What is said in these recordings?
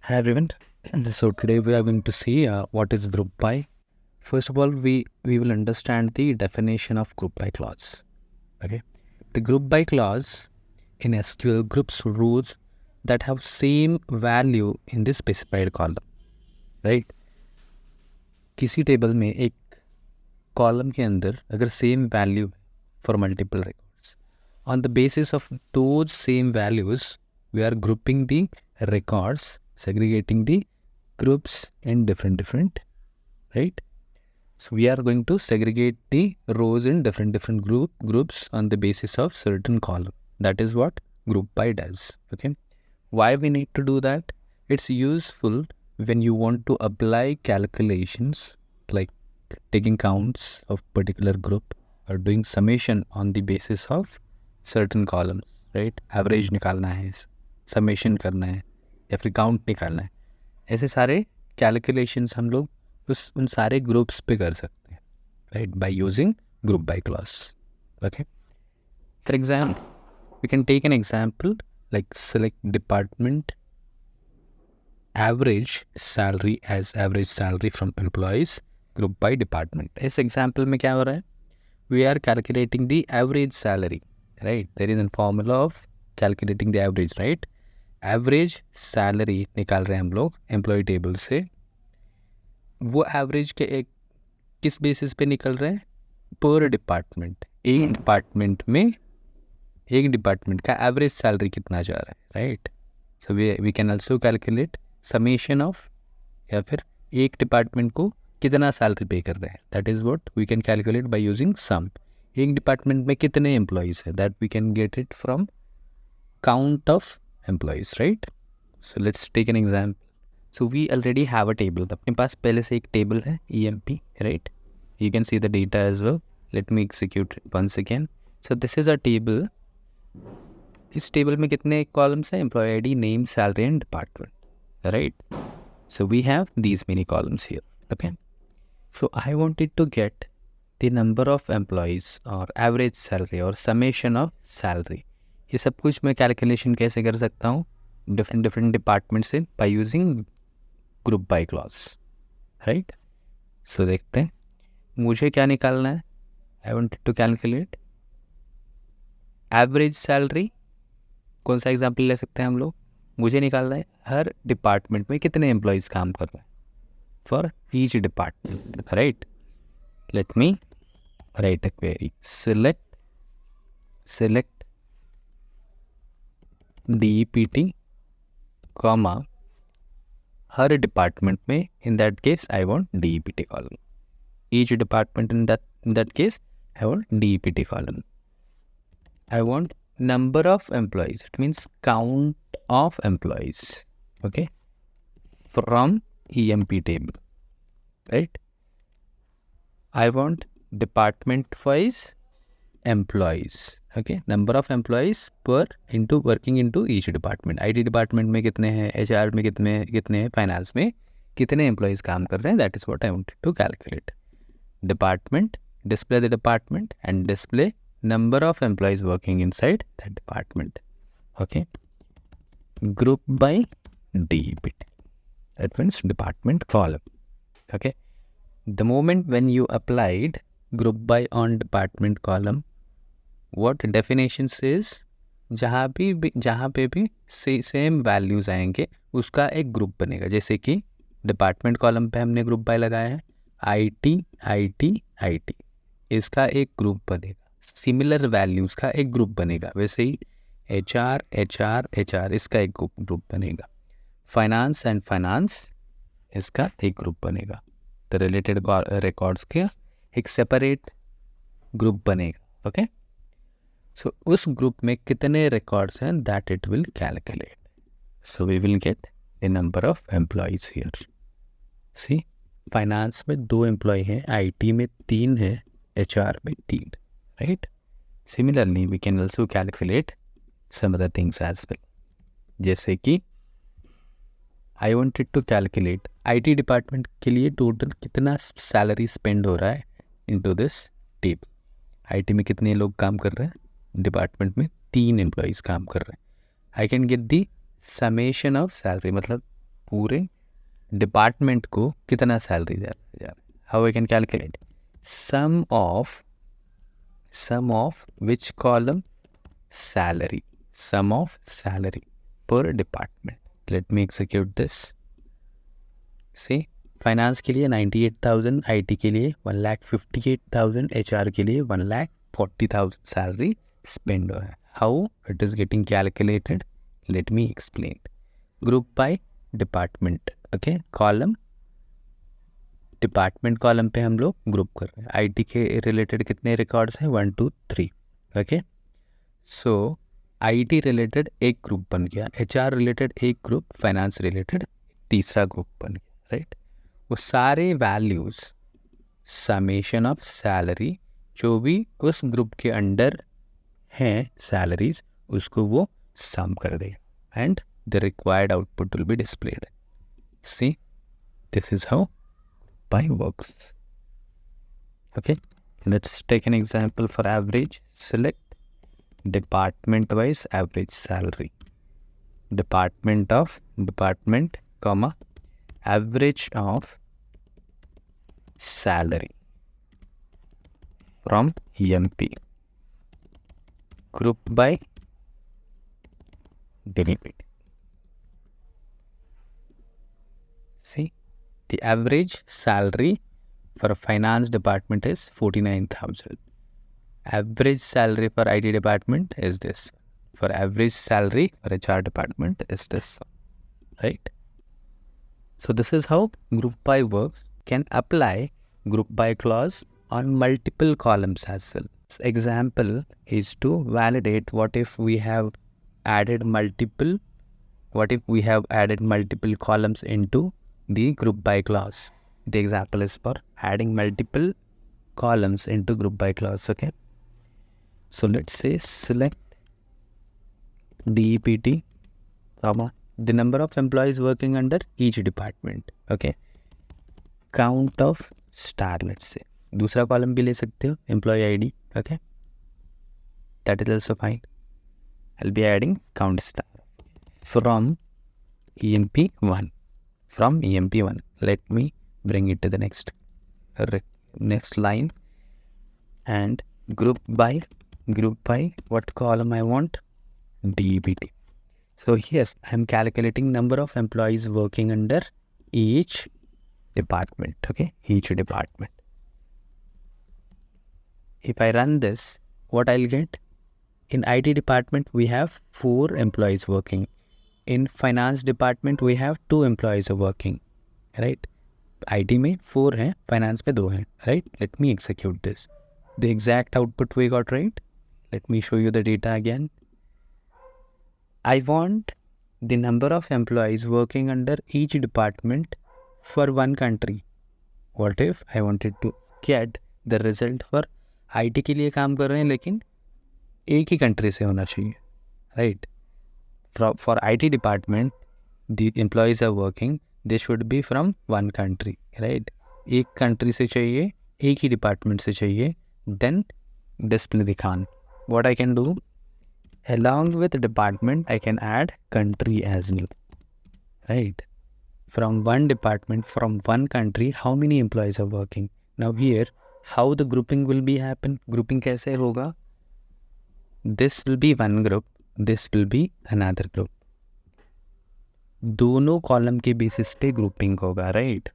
Hi everyone. So today we are going to see what is group by. First of all, we will understand the definition of group by clause. Okay, the group by clause in SQL groups rows that have same value in the specified column. Right? किसी table में एक column के अंदर अगर same value for multiple records, on the basis of those same values, we are grouping the records, segregating the groups in different, right? So we are going to segregate the rows in different groups on the basis of certain column. That is what group by does. Okay. Why we need to do that? It's useful when you want to apply calculations like taking counts of particular group or doing summation on the basis of certain columns, right? Average निकालना है, summation करना है या फिर count निकालना है, ऐसे सारे calculations हम लोग उन सारे ग्रुप्स पे कर सकते हैं, right, by using group by clause. Okay, for example we can take an example like select department average salary as average salary from employees group by department. इस एग्जाम्पल में क्या हो रहा है? We are calculating the average salary, right? There is a formula of calculating the average, right? Average salary निकाल रहे हैं हम लोग एम्प्लॉय टेबल से. वो एवरेज के एक किस बेसिस पे निकल रहे हैं? पर डिपार्टमेंट. एक डिपार्टमेंट का एवरेज सैलरी कितना जा रहा है, right? So we can also calculate summation of, या फिर एक डिपार्टमेंट को कितना सैलरी पे कर रहे हैं. That is what we can calculate by using sum. एक डिपार्टमेंट में कितने एम्प्लॉयज़ है, that we can get it from count of employees, right? So let's take an example. So we already have a table. अपने पास पहले से एक table है EMP, right? You can see the data as well. Let me execute it once again. So this is a table. इस table में कितने columns हैं? Employee ID, name, salary and department, right? So we have these many columns here. Okay. So I wanted to get the number of employees or average salary or summation of salary. ये सब कुछ मैं calculation कैसे कर सकता हूँ different department से by using group by clause, right? So देखते हैं मुझे क्या निकालना है. I wanted to calculate average salary. कौन सा एग्जांपल ले सकते हैं हम लोग? मुझे निकालना है हर डिपार्टमेंट में कितने एम्प्लॉयज़ काम कर रहे हैं for each department, right? Let me write a query. Select DEPT comma हर डिपार्टमेंट में, in that case I want DEPT column. Each department in that case, I want DEPT column. I want number of employees. It means count of employees. Okay, from EMP table, right? I want department wise employees. Okay, number of employees per into working into each department. IT department में कितने हैं, HR में कितने हैं, finance में कितने employees काम कर रहे हैं. That is what I wanted to calculate. Department, display the department and display number of employees working inside that department. Okay, group by DEPT, that means department column. Okay, the moment when you applied group by on department column, what definition says, जहाँ पे भी same values आएंगे उसका एक group बनेगा. जैसे कि department column पे हमने ग्रुप बाय लगाया है, IT, इसका एक ग्रुप बनेगा. सिमिलर वैल्यूज़ का एक ग्रुप बनेगा. वैसे ही HR इसका एक ग्रुप बनेगा. फाइनेंस एंड फाइनेंस इसका एक ग्रुप बनेगा. द रिलेटेड रिकॉर्ड्स के एक सेपरेट ग्रुप बनेगा. ओके, सो उस ग्रुप में कितने रिकॉर्ड्स हैं that it will calculate. So we will get the number of employees here. See, finance में 2 एम्प्लॉय हैं, IT में 3 है, HR में 3, राइट? Similarly we can also calculate some other things as well. जैसे कि I wanted to calculate IT department के लिए टोटल कितना सैलरी स्पेंड हो रहा है इनटू दिस टेबल. IT में कितने लोग काम कर रहे हैं? डिपार्टमेंट में 3 एम्प्लॉयज़ काम कर रहे हैं. I can get the summation of salary, मतलब पूरे डिपार्टमेंट को कितना सैलरी दे रहा है. How I can calculate sum of which column salary, sum of salary per department. Let me execute this. See, finance के लिए 98,000, IT के लिए 1,58,000, HR के लिए 1,40,000 सैलरी स्पेंड हुआ है. How it is getting calculated, let me explain. Group by department. Okay, column department column पे हम लोग ग्रुप कर रहे हैं. IT के रिलेटेड कितने रिकॉर्ड्स हैं? 1 2 3. ओके, सो IT रिलेटेड एक ग्रुप बन गया, HR रिलेटेड एक ग्रुप, फाइनेंस रिलेटेड तीसरा ग्रुप बन गया. राइट, वो सारे वैल्यूज समेशन ऑफ सैलरी जो भी उस ग्रुप के अंडर हैं सैलरीज, उसको वो सम कर देगा and the required output will be displayed. See, this is how by works. Okay, let's take an example for average. Select department wise average salary, department comma average of salary from EMP, group by delivery. See, the average salary for a finance department is 49,000. Average salary for IT department is this. For average salary for HR department is this. Right? So this is how group by works. Can apply group by clause on multiple columns as well. This example is to validate what if we have added multiple columns into the group by clause. The example is for adding multiple columns into group by clause. Okay, so let's say select DEPT, comma the number of employees working under each department. Okay, count of star. Let's say दूसरा column भी ले सकते हो, employee ID. Okay, that is also fine. I'll be adding count star from EMP1. Let me bring it to the next line. And group by what column I want? DBT. So here I am calculating number of employees working under each department. Okay, each department. If I run this, what I'll get? In IT department we have 4 employees working. In finance department we have 2 employees are working. Right? IT में 4 हैं, finance में 2 हैं. Right? Let me execute this. The exact output we got, right? Let me show you the data again. I want the number of employees working under each department for one country. What if I wanted to get the result for IT के लिए काम कर रहे हैं लेकिन एक ही country से होना चाहिए, right? For IT department, the employees are working, they should be from one country, right? एक कंट्री से चाहिए, एक ही डिपार्टमेंट से चाहिए, then display the Khan. What I can do, along with department, I can add country as well, right? From one department, from one country, how many employees are working? Now here, how the grouping will be happen? Grouping कैसे होगा? This will be one group, this will be another group. दोनों column के basis पे grouping होगा, right?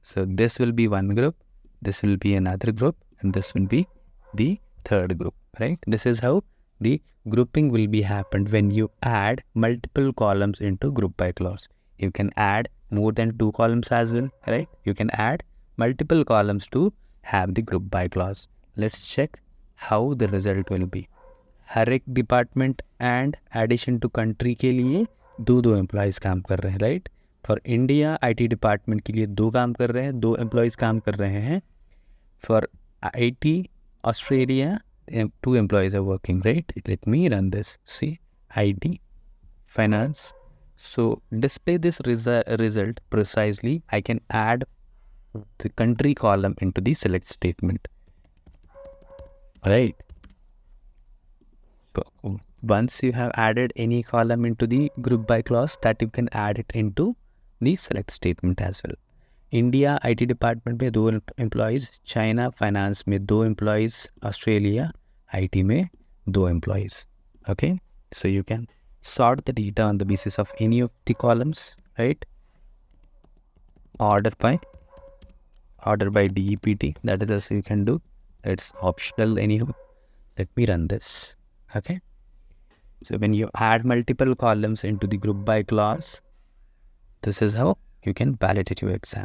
So this will be one group, this will be another group, and this will be the third group, right? This is how the grouping will be happened when you add multiple columns into group by clause. You can add more than 2 columns as well, right? You can add multiple columns to have the group by clause. Let's check how the result will be. हर एक department and addition to country के लिए 2 employees काम कर रहे हैं, right? For India IT department के लिए 2 काम कर रहे हैं, 2 एम्प्लॉयज़ काम कर रहे हैं. For IT Australia 2 employees are working, right? Let me run this. See IT finance. So display this result precisely. I can add the country column into the select statement, right? So once you have added any column into the group by clause, that you can add it into the select statement as well. India IT department में 2 employees, China finance में 2 employees, Australia IT में 2 employees. Okay, so you can sort the data on the basis of any of the columns, right? Order by DEPT, that is also you can do. It's optional anyhow. Let me run this. Okay, so when you add multiple columns into the group by clause, this is how you can validate your exam.